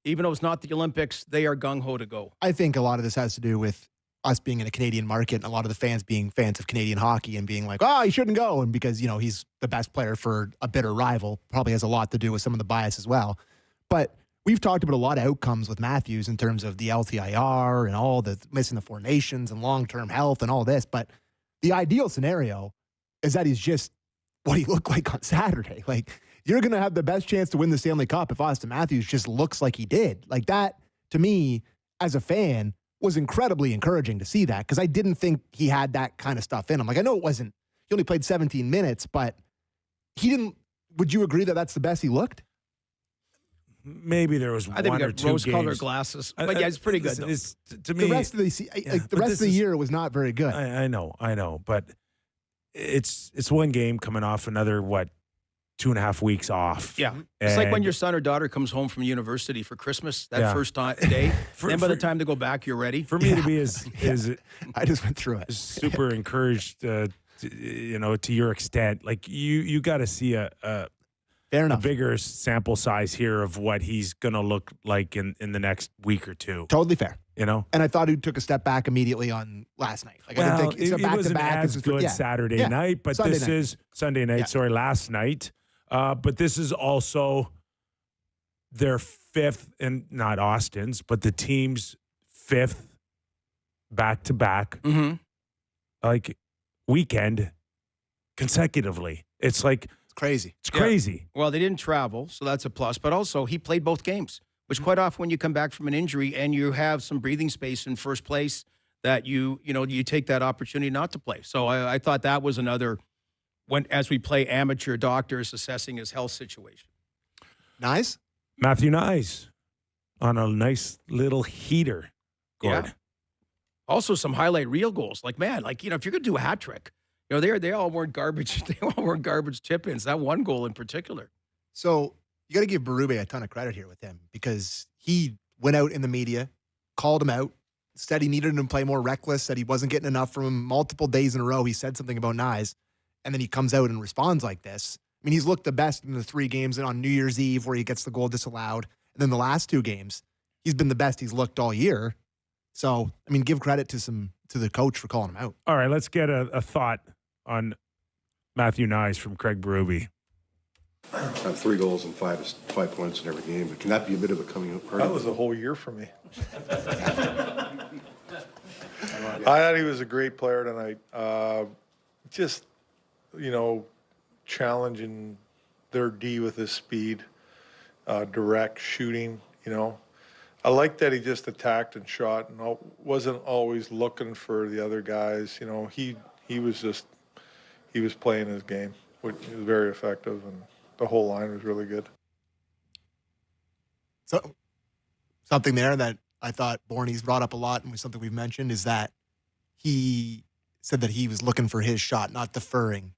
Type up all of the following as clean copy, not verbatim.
even though it's not the Olympics, they are gung-ho to go. I think a lot of this has to do with us being in a Canadian market and a lot of the fans being fans of Canadian hockey and being like, oh, he shouldn't go. And because, he's the best player for a bitter rival, probably has a lot to do with some of the bias as well. But we've talked about a lot of outcomes with Matthews in terms of the LTIR and all the missing the 4 nations and long-term health and all this. But the ideal scenario is that he's just what he looked like on Saturday. Like, you're going to have the best chance to win the Stanley Cup if Austin Matthews just looks like he did. Like, that, to me, as a fan, was incredibly encouraging to see that, because I didn't think he had that kind of stuff in him. Like, I know he only played 17 minutes, but he didn't. Would you agree that that's the best he looked? Maybe there was I think one we or got two rose-colored games. glasses. But yeah, it's pretty good, though. To me, The rest of the year was not very good. I know, but it's one game coming off another 2.5 weeks off. Yeah. It's like when your son or daughter comes home from university for Christmas, that first day. Then by the time to go back, you're ready. For me to be as I just went through it. super encouraged, to your extent, like you got to see Fair a enough. bigger sample size here of what he's going to look like in the next week or two. Totally fair. And I thought he took a step back immediately on last night. Like, I didn't think it wasn't back-to-back as good Saturday night, but Sunday this night. is Sunday night. Yeah. Sorry, last night. But this is also their 5th, and not Austin's, but the team's 5th back-to-back weekend consecutively. It's like It's crazy. it's crazy. Well, they didn't travel, so that's a plus. But also, he played both games, which quite often when you come back from an injury and you have some breathing space in first place, that you take that opportunity not to play. So I thought that was another, as we play amateur doctors assessing his health situation. Nice. Matthew Nyes on a nice little heater. Gord. Yeah. Also, some highlight reel goals. Like, man, if you're going to do a hat trick, they all weren't garbage. They all weren't garbage tip-ins. That one goal in particular. So you got to give Berube a ton of credit here with him, because he went out in the media, called him out, said he needed him to play more reckless, said he wasn't getting enough from him multiple days in a row. He said something about Nyes, and then he comes out and responds like this. I mean, he's looked the best in the 3 games and on New Year's Eve where he gets the goal disallowed. And then the last 2 games, he's been the best he's looked all year. So, I mean, give credit to the coach for calling him out. All right, let's get a thought on Matthew Nyes from Craig Berube. I have 3 goals and 5 points in every game, but can that be a bit of a coming out party? That was a whole year for me. I thought he was a great player tonight. Just, challenging their D with his speed, direct shooting, I like that he just attacked and shot and wasn't always looking for the other guys. He was playing his game, which was very effective, and the whole line was really good. So, something there that I thought Borny's brought up a lot and was something we've mentioned is that he said that he was looking for his shot, not deferring.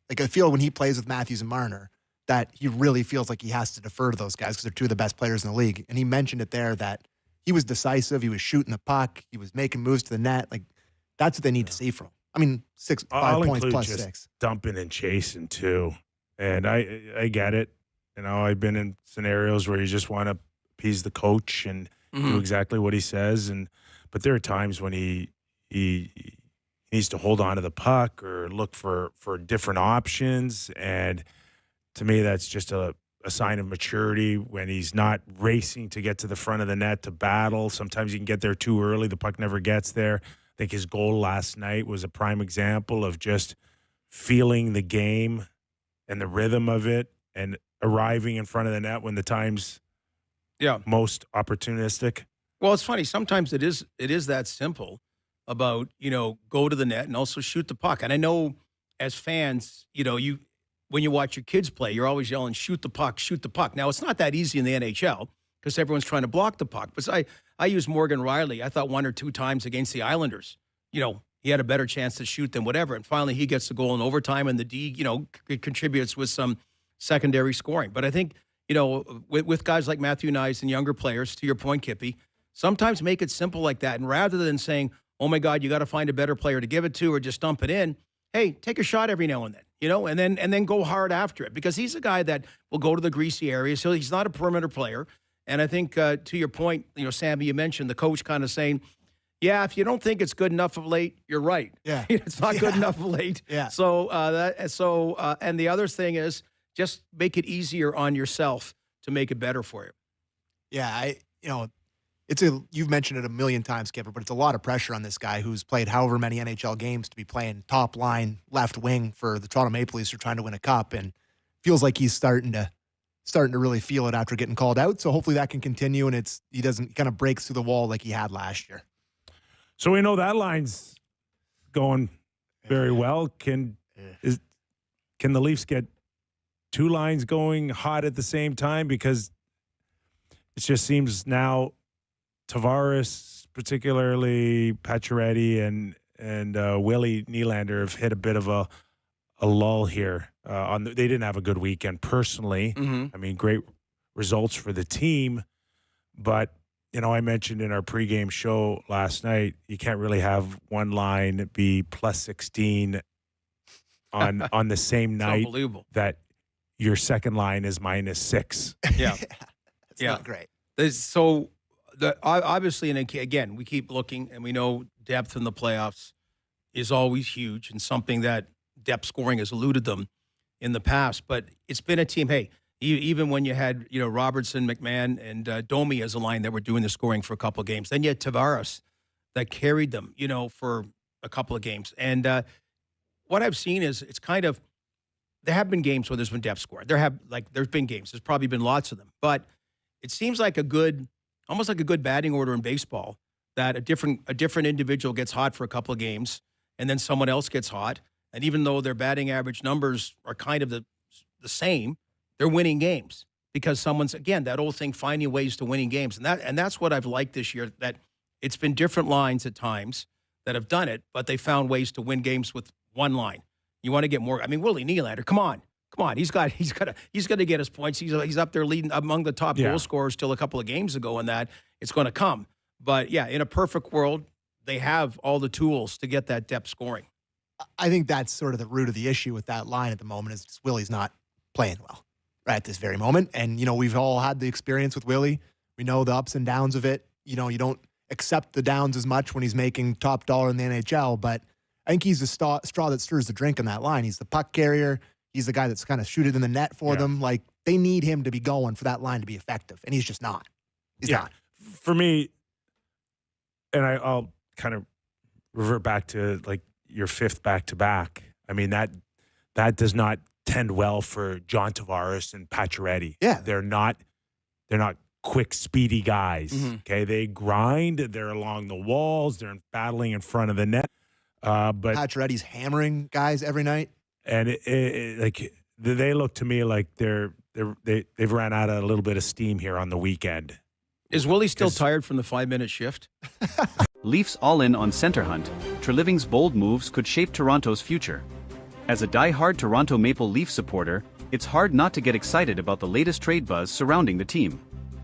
Like, I feel when he plays with Matthews and Marner that he really feels like he has to defer to those guys because they're 2 of the best players in the league. And he mentioned it there that he was decisive. He was shooting the puck. He was making moves to the net. Like, that's what they need to see from him. I mean, 5 points plus just 6. Dumping and chasing too. And I get it. I've been in scenarios where you just want to appease the coach and do exactly what he says. But there are times when he needs to hold on to the puck or look for different options. And to me, that's just a sign of maturity when he's not racing to get to the front of the net to battle. Sometimes you can get there too early. The puck never gets there. I think his goal last night was a prime example of just feeling the game and the rhythm of it and arriving in front of the net when the time's most opportunistic. Well, it's funny. Sometimes it is that simple about, go to the net and also shoot the puck. And I know as fans, when you watch your kids play, you're always yelling, shoot the puck, shoot the puck. Now, it's not that easy in the NHL because everyone's trying to block the puck. But I use Morgan Riley. I thought 1 or 2 times against the Islanders, he had a better chance to shoot than whatever. And finally, he gets the goal in overtime, and the D, it contributes with some secondary scoring. But I think, with guys like Matthew Nyes and younger players, to your point, Kippy, sometimes make it simple like that. And rather than saying, oh, my God, you got to find a better player to give it to or just dump it in, hey, take a shot every now and then. And then go hard after it, because he's a guy that will go to the greasy areas. So he's not a perimeter player. And I think to your point, Sammy, you mentioned the coach kind of saying, yeah, if you don't think it's good enough of late, you're right. Yeah. It's not good enough of late. Yeah. So, and the other thing is just make it easier on yourself to make it better for you. Yeah, you've mentioned it a million times, Skipper, but it's a lot of pressure on this guy who's played however many NHL games to be playing top line left wing for the Toronto Maple Leafs who are trying to win a cup, and feels like he's starting to really feel it after getting called out. So hopefully that can continue, and he doesn't kind of breaks through the wall like he had last year. So we know that line's going very well. Can the Leafs get two lines going hot at the same time? Because it just seems now Tavares, particularly Pacioretty and Willie Nylander, have hit a bit of a lull here. They didn't have a good weekend personally. Mm-hmm. I mean, great results for the team, but I mentioned in our pregame show last night, you can't really have one line be plus 16 on the same night Unbelievable. that your second line is minus 6. Yeah. It's not great. So obviously, and again, we keep looking, and we know depth in the playoffs is always huge and something that depth scoring has eluded them in the past. But it's been a team, hey, even when you had, Robertson, McMahon, and Domi as a line that were doing the scoring for a couple of games, then you had Tavares that carried them, for a couple of games. And what I've seen is it's kind of, there have been games where there's been depth scoring. There's been games. There's probably been lots of them. But it seems like almost like a good batting order in baseball, that a different individual gets hot for a couple of games, and then someone else gets hot. And even though their batting average numbers are kind of the same, they're winning games because someone's, again, that old thing, finding ways to winning games. And that's what I've liked this year, that it's been different lines at times that have done it, but they found ways to win games with one line. You want to get more. I mean, Willie Nylander, come on. He's got to get his points. He's up there leading among the top goal scorers still a couple of games ago, and that it's going to come. But yeah, in a perfect world, they have all the tools to get that depth scoring. I think that's sort of the root of the issue with that line at the moment is just Willie's not playing well right at this very moment. And, we've all had the experience with Willie. We know the ups and downs of it. You don't accept the downs as much when he's making top dollar in the NHL, but I think he's the straw that stirs the drink on that line. He's the puck carrier. He's the guy that's kind of shoot it in the net for them. Like, they need him to be going for that line to be effective, and he's just not. He's not. For me, and I'll kind of revert back to, like, your fifth back-to-back. I mean, that does not tend well for John Tavares and Pacioretty. Yeah. They're not quick, speedy guys. Mm-hmm. Okay, they grind. They're along the walls. They're battling in front of the net. But Pacioretty's hammering guys every night. And they look to me like they've ran out of a little bit of steam here on the weekend. Is Willie still tired from the 5-minute shift? Leafs all in on center hunt. Treliving's bold moves could shape Toronto's future. As a die-hard Toronto Maple Leaf supporter, it's hard not to get excited about the latest trade buzz surrounding the team.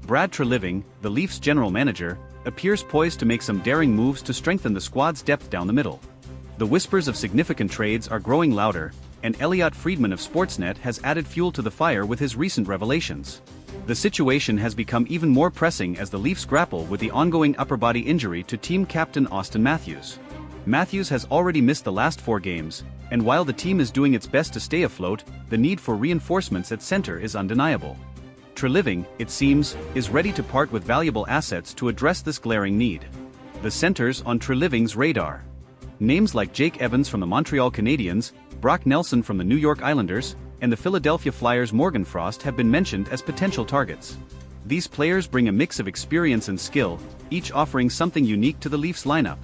Brad Treliving, the Leafs general manager, appears poised to make some daring moves to strengthen the squad's depth down the middle. The whispers of significant trades are growing louder, and Elliot Friedman of Sportsnet has added fuel to the fire with his recent revelations. The situation has become even more pressing as the Leafs grapple with the ongoing upper body injury to team captain Auston Matthews. Matthews has already missed the last 4 games, and while the team is doing its best to stay afloat, the need for reinforcements at center is undeniable. Treliving, it seems, is ready to part with valuable assets to address this glaring need. The center's on Treliving's radar. Names like Jake Evans from the Montreal Canadiens, Brock Nelson from the New York Islanders, and the Philadelphia Flyers' Morgan Frost have been mentioned as potential targets. These players bring a mix of experience and skill, each offering something unique to the Leafs lineup.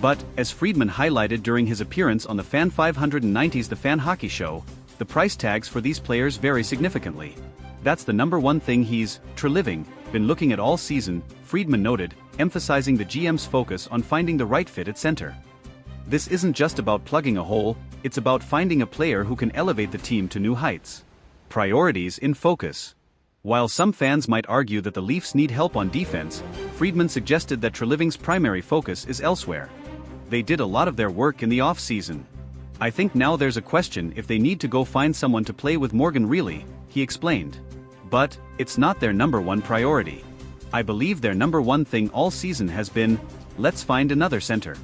But, as Friedman highlighted during his appearance on the Fan 590's The Fan Hockey Show, the price tags for these players vary significantly. That's the number one thing he's, Treliving, been looking at all season, Friedman noted, emphasizing the GM's focus on finding the right fit at center. This isn't just about plugging a hole, it's about finding a player who can elevate the team to new heights. Priorities in focus. While some fans might argue that the Leafs need help on defense, Friedman suggested that Treliving's primary focus is elsewhere. They did a lot of their work in the off-season. I think now there's a question if they need to go find someone to play with Morgan Reilly, he explained. But, it's not their number one priority. I believe their number one thing all season has been, let's find another center.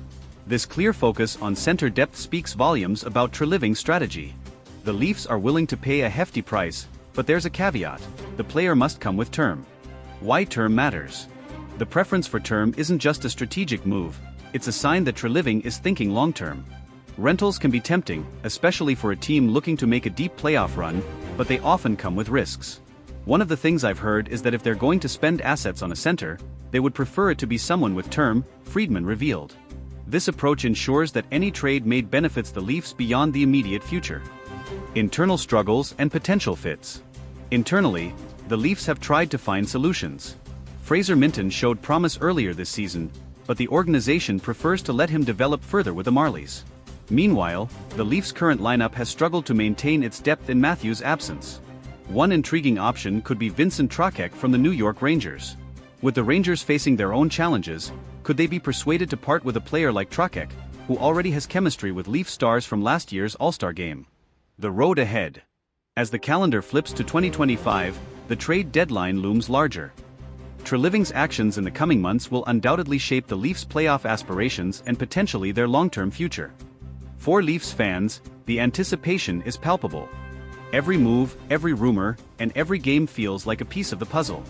This clear focus on center depth speaks volumes about Treliving's strategy. The Leafs are willing to pay a hefty price, but there's a caveat: the player must come with term. Why term matters? The preference for term isn't just a strategic move, it's a sign that Treliving is thinking long-term. Rentals can be tempting, especially for a team looking to make a deep playoff run, but they often come with risks. One of the things I've heard is that if they're going to spend assets on a center, they would prefer it to be someone with term, Friedman revealed. This approach ensures that any trade made benefits the Leafs beyond the immediate future. Internal struggles and potential fits. Internally, the Leafs have tried to find solutions. Fraser Minton showed promise earlier this season, but the organization prefers to let him develop further with the Marlies. Meanwhile, the Leafs' current lineup has struggled to maintain its depth in Matthews' absence. One intriguing option could be Vincent Trocheck from the New York Rangers. With the Rangers facing their own challenges, could they be persuaded to part with a player like Trocheck, who already has chemistry with Leaf stars from last year's All-Star game? The road ahead. As the calendar flips to 2025, the trade deadline looms larger. Treliving's actions in the coming months will undoubtedly shape the Leafs' playoff aspirations and potentially their long-term future. For Leafs fans, the anticipation is palpable. Every move, every rumor, and every game feels like a piece of the puzzle.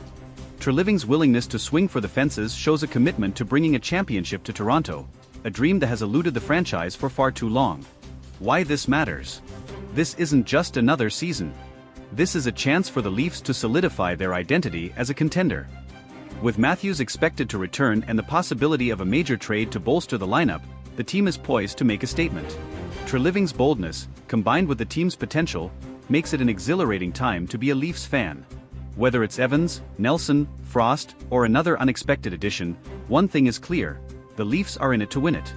Treliving's willingness to swing for the fences shows a commitment to bringing a championship to Toronto, a dream that has eluded the franchise for far too long. Why this matters? This isn't just another season. This is a chance for the Leafs to solidify their identity as a contender. With Matthews expected to return and the possibility of a major trade to bolster the lineup, the team is poised to make a statement. Treliving's boldness, combined with the team's potential, makes it an exhilarating time to be a Leafs fan. Whether it's Evans, Nelson, Frost, or another unexpected addition, one thing is clear: the Leafs are in it to win it.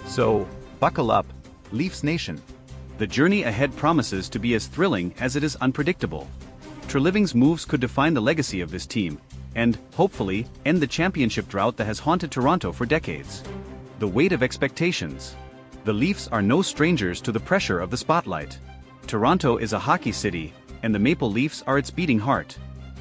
So, buckle up, Leafs Nation. The journey ahead promises to be as thrilling as it is unpredictable. Treliving's moves could define the legacy of this team, and, hopefully, end the championship drought that has haunted Toronto for decades. The weight of expectations. The Leafs are no strangers to the pressure of the spotlight. Toronto is a hockey city, and the Maple Leafs are its beating heart.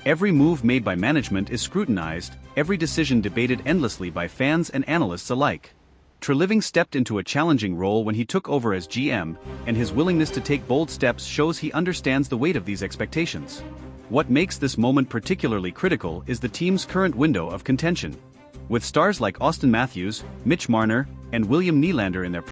Every move made by management is scrutinized, every decision debated endlessly by fans and analysts alike. Treliving stepped into a challenging role when he took over as GM, and his willingness to take bold steps shows he understands the weight of these expectations. What makes this moment particularly critical is the team's current window of contention. With stars like Auston Matthews, Mitch Marner, and William Nylander in their